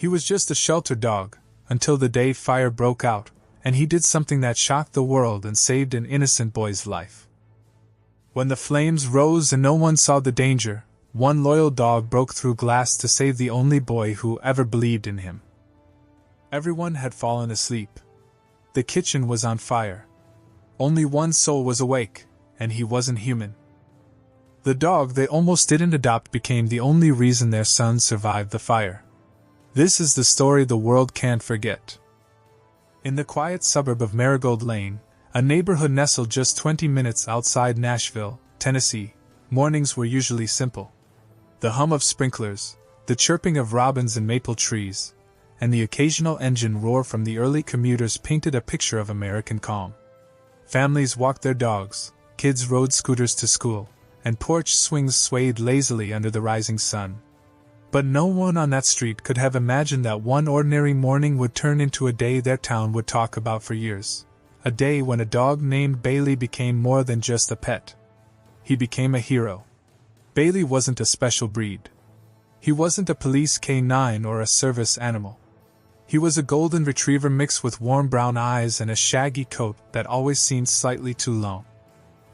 He was just a shelter dog, until the day fire broke out, and he did something that shocked the world and saved an innocent boy's life. When the flames rose and no one saw the danger, one loyal dog broke through glass to save the only boy who ever believed in him. Everyone had fallen asleep. The kitchen was on fire. Only one soul was awake, and he wasn't human. The dog they almost didn't adopt became the only reason their son survived the fire. This is the story the world can't forget. In the quiet suburb of Marigold Lane, a neighborhood nestled just 20 minutes outside Nashville, Tennessee, mornings were usually simple. The hum of sprinklers, the chirping of robins in maple trees, and the occasional engine roar from the early commuters painted a picture of American calm. Families walked their dogs, kids rode scooters to school, and porch swings swayed lazily under the rising sun. But no one on that street could have imagined that one ordinary morning would turn into a day their town would talk about for years. A day when a dog named Bailey became more than just a pet. He became a hero. Bailey wasn't a special breed. He wasn't a police canine or a service animal. He was a golden retriever mixed with warm brown eyes and a shaggy coat that always seemed slightly too long.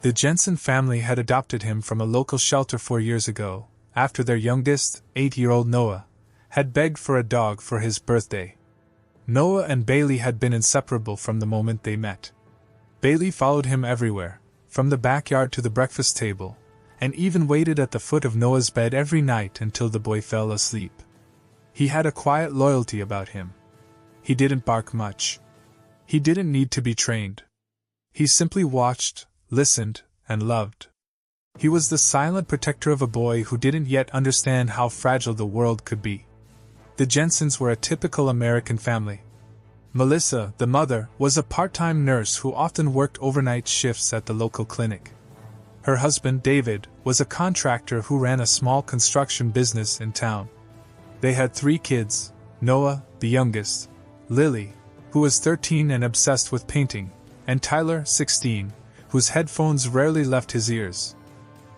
The Jensen family had adopted him from a local shelter 4 years ago, after their youngest, 8-year-old Noah, had begged for a dog for his birthday. Noah and Bailey had been inseparable from the moment they met. Bailey followed him everywhere, from the backyard to the breakfast table, and even waited at the foot of Noah's bed every night until the boy fell asleep. He had a quiet loyalty about him. He didn't bark much. He didn't need to be trained. He simply watched, listened, and loved. He was the silent protector of a boy who didn't yet understand how fragile the world could be. The Jensens were a typical American family. Melissa, the mother, was a part-time nurse who often worked overnight shifts at the local clinic. Her husband, David, was a contractor who ran a small construction business in town. They had 3 kids, Noah, the youngest, Lily, who was 13 and obsessed with painting, and Tyler, 16, whose headphones rarely left his ears.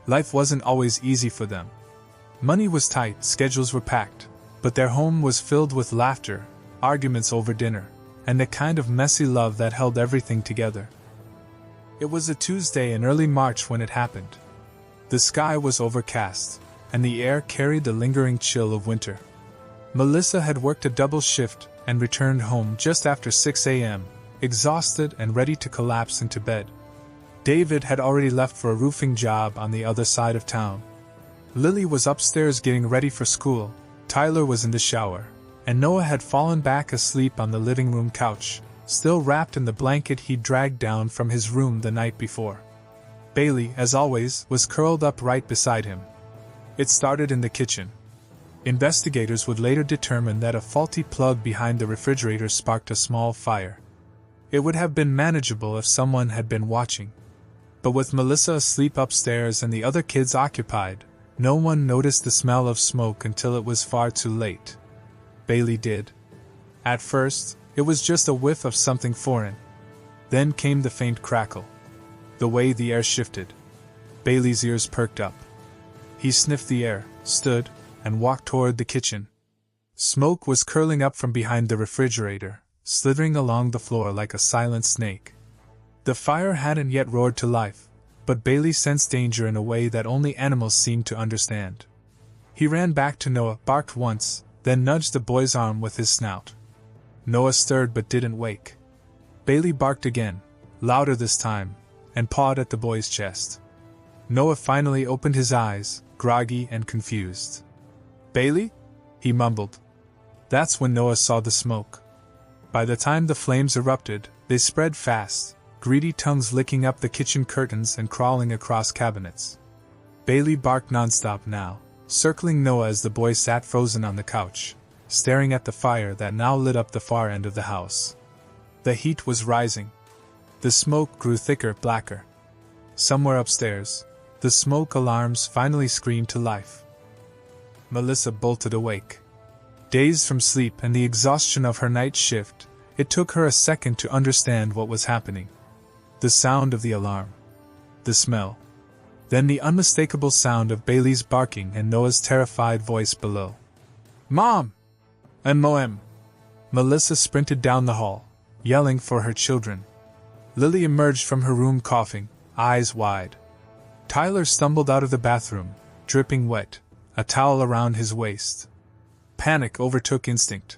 Life wasn't always easy for them. Money was tight, schedules were packed, but their home was filled with laughter, arguments over dinner, and the kind of messy love that held everything together. It was a Tuesday in early March when it happened. The sky was overcast, and the air carried the lingering chill of winter. Melissa had worked a double shift and returned home just after 6 a.m., exhausted and ready to collapse into bed. David had already left for a roofing job on the other side of town. Lily was upstairs getting ready for school, Tyler was in the shower, and Noah had fallen back asleep on the living room couch, still wrapped in the blanket he'd dragged down from his room the night before. Bailey, as always, was curled up right beside him. It started in the kitchen. Investigators would later determine that a faulty plug behind the refrigerator sparked a small fire. It would have been manageable if someone had been watching. But with Melissa asleep upstairs and the other kids occupied, no one noticed the smell of smoke until it was far too late. Bailey did. At first, it was just a whiff of something foreign. Then came the faint crackle. The way the air shifted. Bailey's ears perked up. He sniffed the air, stood, and walked toward the kitchen. Smoke was curling up from behind the refrigerator, slithering along the floor like a silent snake. The fire hadn't yet roared to life, but Bailey sensed danger in a way that only animals seemed to understand. He ran back to Noah, barked once, then nudged the boy's arm with his snout. Noah stirred but didn't wake. Bailey barked again, louder this time, and pawed at the boy's chest. Noah finally opened his eyes, groggy and confused. "Bailey?" he mumbled. That's when Noah saw the smoke. By the time the flames erupted, they spread fast, greedy tongues licking up the kitchen curtains and crawling across cabinets. Bailey barked nonstop now, circling Noah as the boy sat frozen on the couch, staring at the fire that now lit up the far end of the house. The heat was rising. The smoke grew thicker, blacker. Somewhere upstairs, the smoke alarms finally screamed to life. Melissa bolted awake. Dazed from sleep and the exhaustion of her night shift, it took her a second to understand what was happening. The sound of the alarm. The smell. Then the unmistakable sound of Bailey's barking and Noah's terrified voice below. "Mom! M.O.M. Melissa sprinted down the hall, yelling for her children. Lily emerged from her room coughing, eyes wide. Tyler stumbled out of the bathroom, dripping wet, a towel around his waist. Panic overtook instinct.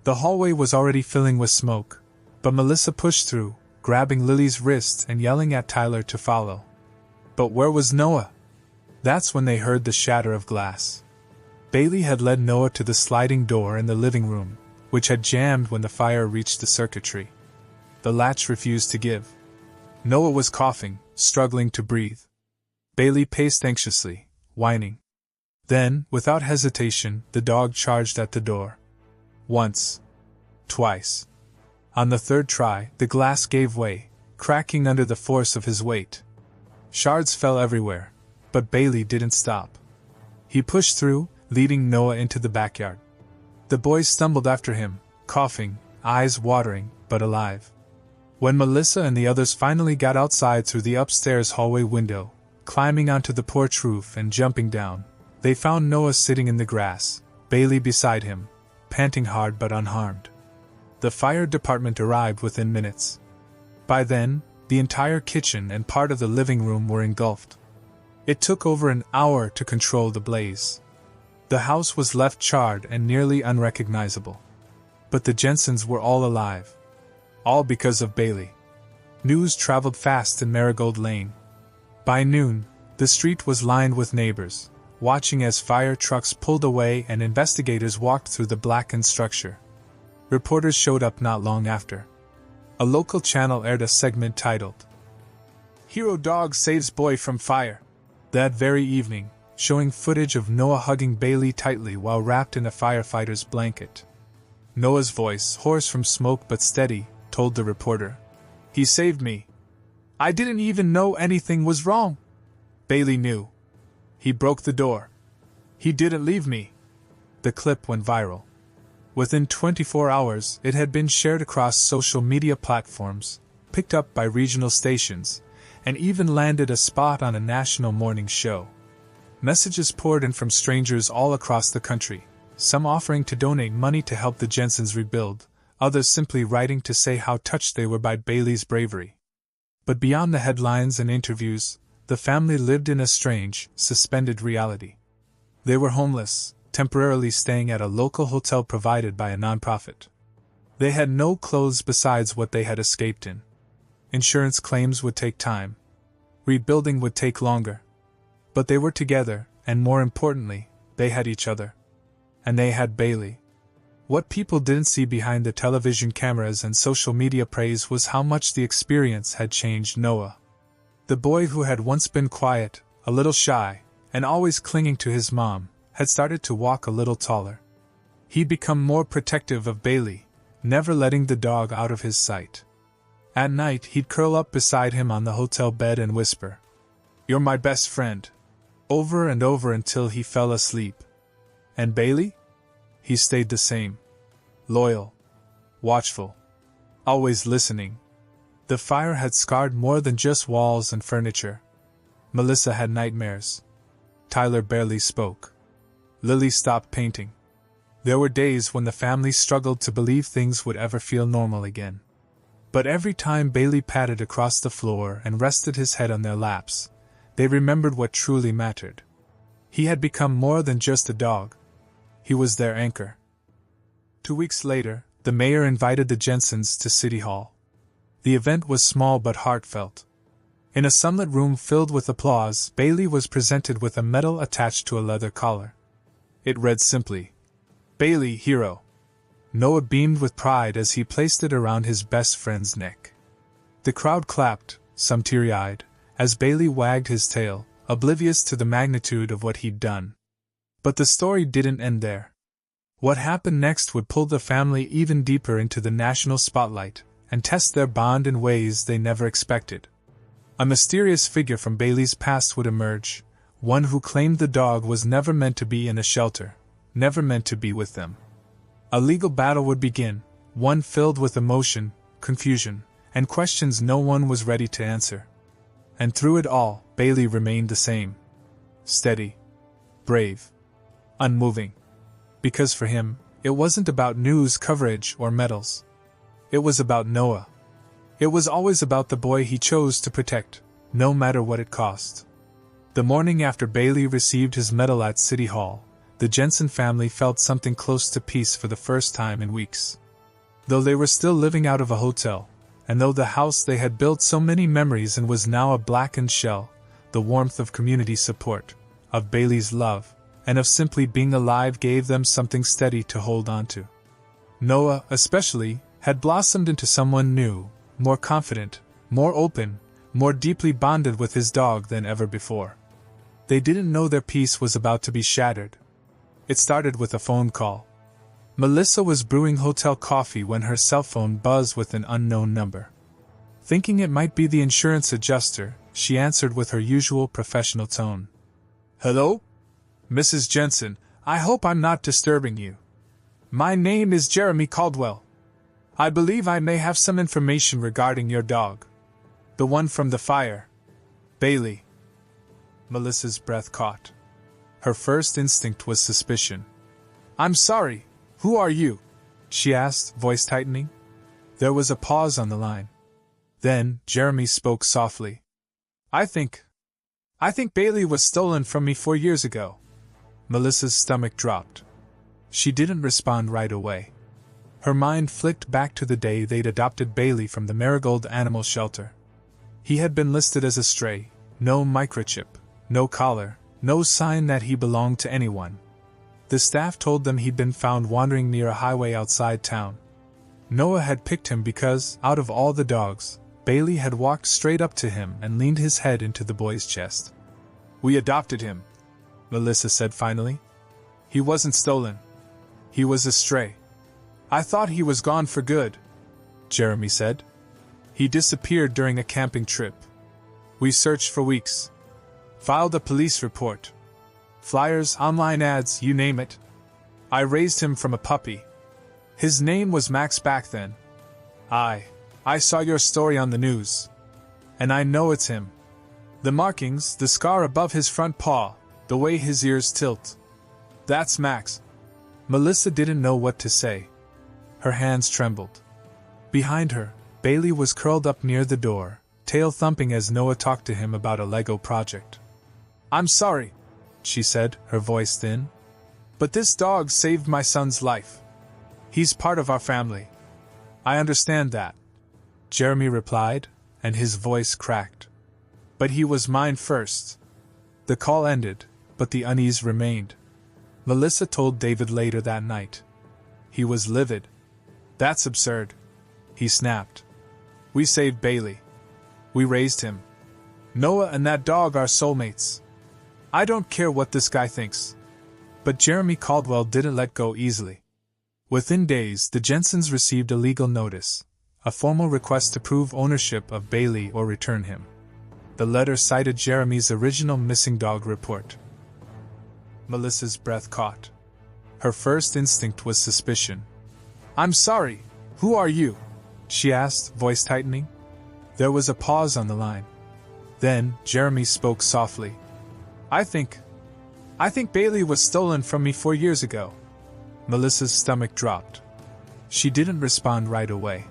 The hallway was already filling with smoke, but Melissa pushed through, grabbing Lily's wrist and yelling at Tyler to follow. But where was Noah? That's when they heard the shatter of glass. Bailey had led Noah to the sliding door in the living room, which had jammed when the fire reached the circuitry. The latch refused to give. Noah was coughing, struggling to breathe. Bailey paced anxiously, whining. Then, without hesitation, the dog charged at the door. Once. Twice. On the third try, the glass gave way, cracking under the force of his weight. Shards fell everywhere, but Bailey didn't stop. He pushed through, leading Noah into the backyard. The boys stumbled after him, coughing, eyes watering, but alive. When Melissa and the others finally got outside through the upstairs hallway window, climbing onto the porch roof and jumping down, they found Noah sitting in the grass, Bailey beside him, panting hard but unharmed. The fire department arrived within minutes. By then, the entire kitchen and part of the living room were engulfed. It took over an hour to control the blaze. The house was left charred and nearly unrecognizable. But the Jensens were all alive. All because of Bailey. News traveled fast in Marigold Lane. By noon, the street was lined with neighbors, watching as fire trucks pulled away and investigators walked through the blackened structure. Reporters showed up not long after. A local channel aired a segment titled, "Hero Dog Saves Boy from Fire." That very evening, showing footage of Noah hugging Bailey tightly while wrapped in a firefighter's blanket. Noah's voice, hoarse from smoke but steady, told the reporter, "He saved me. I didn't even know anything was wrong." Bailey knew. "He broke the door. He didn't leave me." The clip went viral. Within 24 hours, it had been shared across social media platforms, picked up by regional stations, and even landed a spot on a national morning show. Messages poured in from strangers all across the country, some offering to donate money to help the Jensens rebuild, others simply writing to say how touched they were by Bailey's bravery. But beyond the headlines and interviews, the family lived in a strange, suspended reality. They were homeless, temporarily staying at a local hotel provided by a nonprofit. They had no clothes besides what they had escaped in. Insurance claims would take time. Rebuilding would take longer. But they were together, and more importantly, they had each other. And they had Bailey. What people didn't see behind the television cameras and social media praise was how much the experience had changed Noah. The boy who had once been quiet, a little shy, and always clinging to his mom, had started to walk a little taller. He'd become more protective of Bailey, never letting the dog out of his sight. At night, he'd curl up beside him on the hotel bed and whisper, "You're my best friend," over and over until he fell asleep. And Bailey? He stayed the same. Loyal. Watchful. Always listening. The fire had scarred more than just walls and furniture. Melissa had nightmares. Tyler barely spoke. Lily stopped painting. There were days when the family struggled to believe things would ever feel normal again. But every time Bailey padded across the floor and rested his head on their laps, they remembered what truly mattered. He had become more than just a dog. He was their anchor. 2 weeks later, the mayor invited the Jensens to City Hall. The event was small but heartfelt. In a sunlit room filled with applause, Bailey was presented with a medal attached to a leather collar. It read simply, "Bailey, Hero." Noah beamed with pride as he placed it around his best friend's neck. The crowd clapped, some teary-eyed, as Bailey wagged his tail, oblivious to the magnitude of what he'd done. But the story didn't end there. What happened next would pull the family even deeper into the national spotlight, and test their bond in ways they never expected. A mysterious figure from Bailey's past would emerge, one who claimed the dog was never meant to be in a shelter, never meant to be with them. A legal battle would begin, one filled with emotion, confusion, and questions no one was ready to answer. And through it all, Bailey remained the same. Steady. Brave. Unmoving. Because for him, It wasn't about news coverage or medals. It was about Noah. It was always about the boy he chose to protect, no matter what it cost. The morning after Bailey received his medal at City Hall, the Jensen family felt something close to peace for the first time in weeks. Though they were still living out of a hotel, and though the house they had built so many memories and was now a blackened shell, the warmth of community support, of Bailey's love, and of simply being alive gave them something steady to hold on to. Noah, especially, had blossomed into someone new, more confident, more open, more deeply bonded with his dog than ever before. They didn't know their peace was about to be shattered. It started with a phone call. Melissa was brewing hotel coffee when her cell phone buzzed with an unknown number. Thinking it might be the insurance adjuster, she answered with her usual professional tone. "Hello? Mrs. Jensen, I hope I'm not disturbing you. My name is Jeremy Caldwell. I believe I may have some information regarding your dog. The one from the fire. Bailey." Melissa's breath caught. Her first instinct was suspicion. "I'm sorry, who are you?" she asked, voice tightening. There was a pause on the line. Then, Jeremy spoke softly. I think Bailey was stolen from me 4 years ago." Melissa's stomach dropped. She didn't respond right away. Her mind flicked back to the day they'd adopted Bailey from the Marigold Animal Shelter. He had been listed as a stray, no microchip, no collar, no sign that he belonged to anyone. The staff told them he'd been found wandering near a highway outside town. Noah had picked him because, out of all the dogs, Bailey had walked straight up to him and leaned his head into the boy's chest. "We adopted him," Melissa said finally. "He wasn't stolen. He was a stray." "I thought he was gone for good," Jeremy said. "He disappeared during a camping trip. We searched for weeks. Filed a police report. Flyers, online ads, you name it. I raised him from a puppy. His name was Max back then. I saw your story on the news. And I know it's him. The markings, the scar above his front paw, the way his ears tilt. That's Max." Melissa didn't know what to say. Her hands trembled. Behind her, Bailey was curled up near the door, tail thumping as Noah talked to him about a Lego project. "I'm sorry," she said, her voice thin. "But this dog saved my son's life. He's part of our family. I understand that," Jeremy replied, and his voice cracked. "But he was mine first." The call ended, but the unease remained. Melissa told David later that night. He was livid. "That's absurd," he snapped. "We saved Bailey. We raised him. Noah and that dog are soulmates. I don't care what this guy thinks." But Jeremy Caldwell didn't let go easily. Within days, the Jensens received a legal notice, a formal request to prove ownership of Bailey or return him. The letter cited Jeremy's original missing dog report. Melissa's breath caught. Her first instinct was suspicion. "I'm sorry, who are you?" she asked, voice tightening. There was a pause on the line. Then, Jeremy spoke softly. I think Bailey was stolen from me 4 years ago." Melissa's stomach dropped. She didn't respond right away.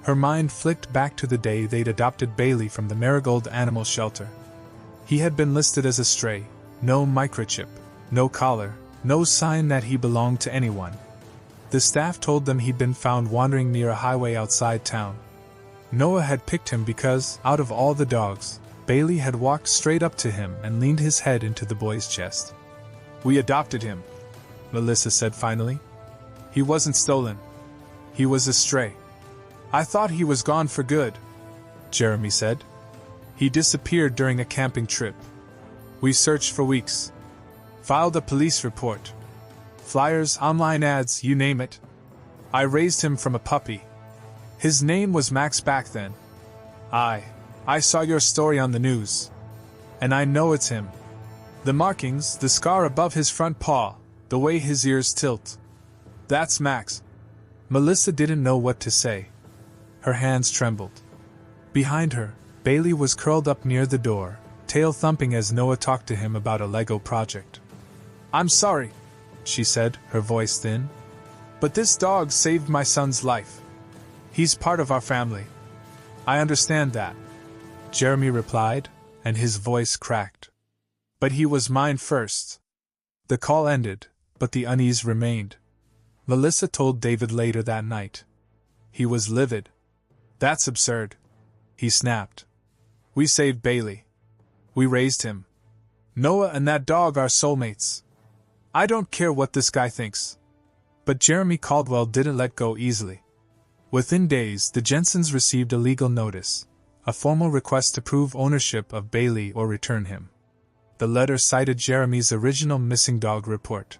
Her mind flicked back to the day they'd adopted Bailey from the Marigold Animal Shelter. He had been listed as a stray, no microchip, no collar, no sign that he belonged to anyone. The staff told them he'd been found wandering near a highway outside town. Noah had picked him because, out of all the dogs, Bailey had walked straight up to him and leaned his head into the boy's chest. "We adopted him," Melissa said finally. "He wasn't stolen. He was a stray. I thought he was gone for good," Jeremy said. "He disappeared during a camping trip. We searched for weeks. Filed a police report. Flyers, online ads, you name it. I raised him from a puppy. His name was Max back then. I saw your story on the news. And I know it's him. The markings, the scar above his front paw, the way his ears tilt. That's Max." Melissa didn't know what to say. Her hands trembled. Behind her, Bailey was curled up near the door, tail thumping as Noah talked to him about a Lego project. "I'm sorry," she said, her voice thin. But this dog saved my son's life. He's part of our family. I understand that, Jeremy replied, and his voice cracked. But he was mine first. The call ended, but the unease remained. Melissa told David later that night. He was livid. That's absurd, he snapped. We saved Bailey. We raised him. Noah and that dog are soulmates. I don't care what this guy thinks. But Jeremy Caldwell didn't let go easily. Within days, the Jensens received a legal notice, a formal request to prove ownership of Bailey or return him. The letter cited Jeremy's original missing dog report,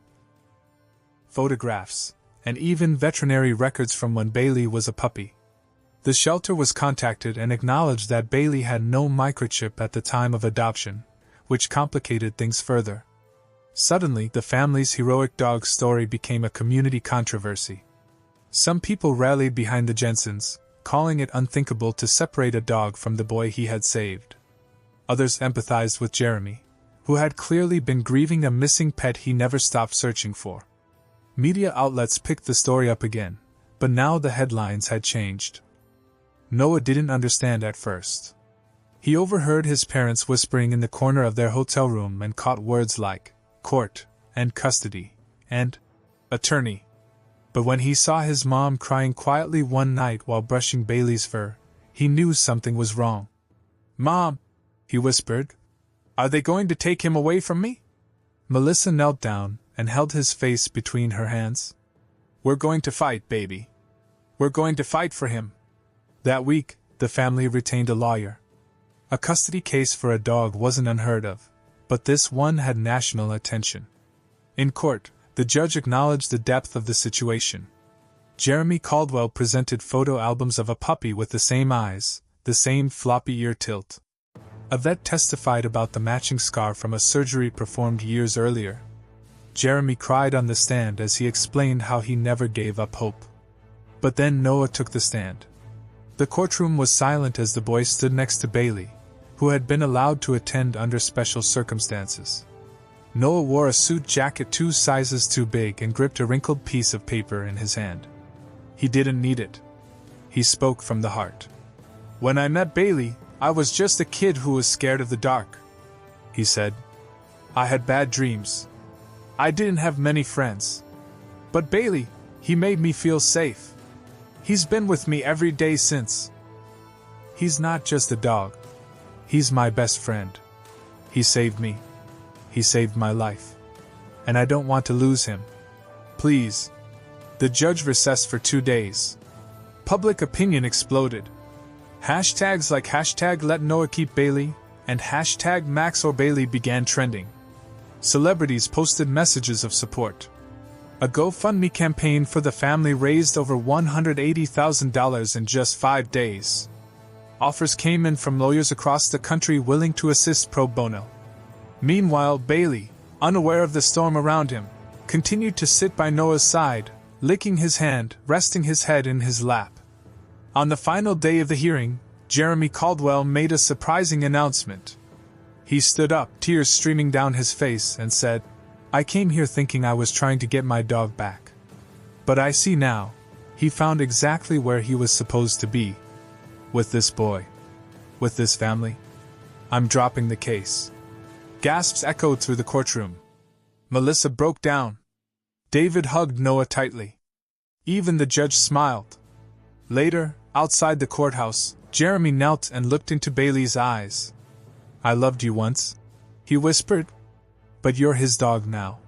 photographs, and even veterinary records from when Bailey was a puppy. The shelter was contacted and acknowledged that Bailey had no microchip at the time of adoption, which complicated things further. Suddenly, the family's heroic dog story became a community controversy. Some people rallied behind the Jensens, calling it unthinkable to separate a dog from the boy he had saved. Others empathized with Jeremy, who had clearly been grieving a missing pet he never stopped searching for. Media outlets picked the story up again, but now the headlines had changed. Noah didn't understand at first. He overheard his parents whispering in the corner of their hotel room and caught words like court and custody and attorney. But when he saw his mom crying quietly one night while brushing Bailey's fur, he knew something was wrong. Mom, he whispered, are they going to take him away from me? Melissa knelt down and held his face between her hands. We're going to fight, baby. We're going to fight for him. That week, the family retained a lawyer. A custody case for a dog wasn't unheard of, but this one had national attention. In court, the judge acknowledged the depth of the situation. Jeremy Caldwell presented photo albums of a puppy with the same eyes, the same floppy ear tilt. A vet testified about the matching scar from a surgery performed years earlier. Jeremy cried on the stand as he explained how he never gave up hope. But then Noah took the stand. The courtroom was silent as the boy stood next to Bailey, who had been allowed to attend under special circumstances. Noah wore a suit jacket 2 sizes too big and gripped a wrinkled piece of paper in his hand. He didn't need it. He spoke from the heart. When I met Bailey, I was just a kid who was scared of the dark, he said. I had bad dreams. I didn't have many friends. But Bailey, he made me feel safe. He's been with me every day since. He's not just a dog. He's my best friend. He saved me. He saved my life. And I don't want to lose him. Please. The judge recessed for 2 days. Public opinion exploded. Hashtags like hashtag Let Noah Keep Bailey and hashtag Max or Bailey began trending. Celebrities posted messages of support. A GoFundMe campaign for the family raised over $180,000 in just 5 days. Offers came in from lawyers across the country willing to assist pro bono. Meanwhile, Bailey, unaware of the storm around him, continued to sit by Noah's side, licking his hand, resting his head in his lap. On the final day of the hearing, Jeremy Caldwell made a surprising announcement. He stood up, tears streaming down his face, and said, I came here thinking I was trying to get my dog back. But I see now, he found exactly where he was supposed to be. With this boy. With this family. I'm dropping the case. Gasps echoed through the courtroom. Melissa broke down. David hugged Noah tightly. Even the judge smiled. Later, outside the courthouse, Jeremy knelt and looked into Bailey's eyes. I loved you once, he whispered. But you're his dog now.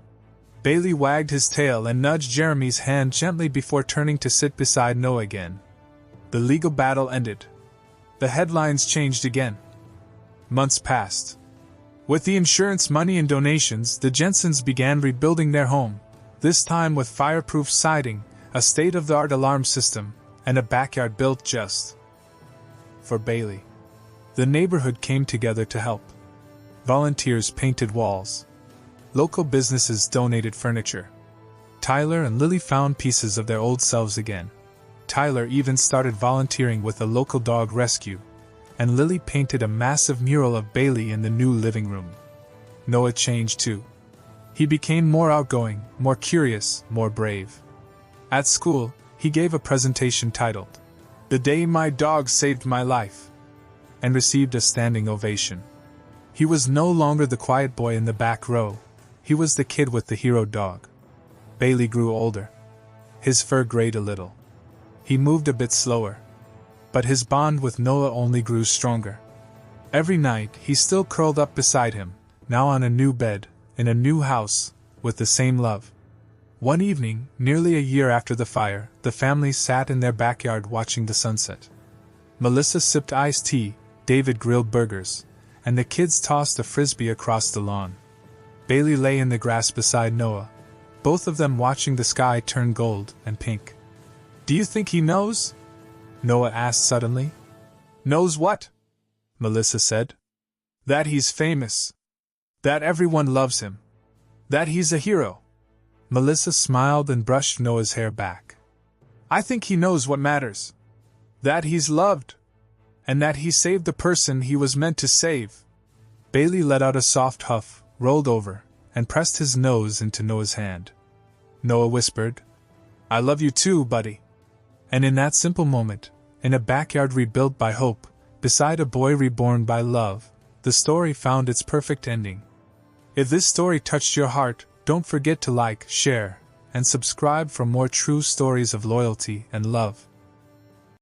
Bailey wagged his tail and nudged Jeremy's hand gently before turning to sit beside Noah again. The legal battle ended. The headlines changed again. Months passed. With the insurance money and donations, the Jensens began rebuilding their home, this time with fireproof siding, a state-of-the-art alarm system, and a backyard built just for Bailey. The neighborhood came together to help. Volunteers painted walls. Local businesses donated furniture. Tyler and Lily found pieces of their old selves again. Tyler even started volunteering with a local dog rescue, and Lily painted a massive mural of Bailey in the new living room. Noah changed too. He became more outgoing, more curious, more brave. At school, he gave a presentation titled, "The Day My Dog Saved My Life," and received a standing ovation. He was no longer the quiet boy in the back row, he was the kid with the hero dog. Bailey grew older. His fur grayed a little. He moved a bit slower. But his bond with Noah only grew stronger. Every night, he still curled up beside him, now on a new bed, in a new house, with the same love. One evening, nearly a year after the fire, the family sat in their backyard watching the sunset. Melissa sipped iced tea, David grilled burgers, and the kids tossed a frisbee across the lawn. Bailey lay in the grass beside Noah, both of them watching the sky turn gold and pink. "Do you think he knows?" Noah asked suddenly. "Knows what?" Melissa said. "That he's famous. That everyone loves him. That he's a hero." Melissa smiled and brushed Noah's hair back. "I think he knows what matters. That he's loved. And that he saved the person he was meant to save." Bailey let out a soft huff, rolled over, and pressed his nose into Noah's hand. Noah whispered, "I love you too, buddy." And in that simple moment, in a backyard rebuilt by hope, beside a boy reborn by love, the story found its perfect ending. If this story touched your heart, don't forget to like, share, and subscribe for more true stories of loyalty and love.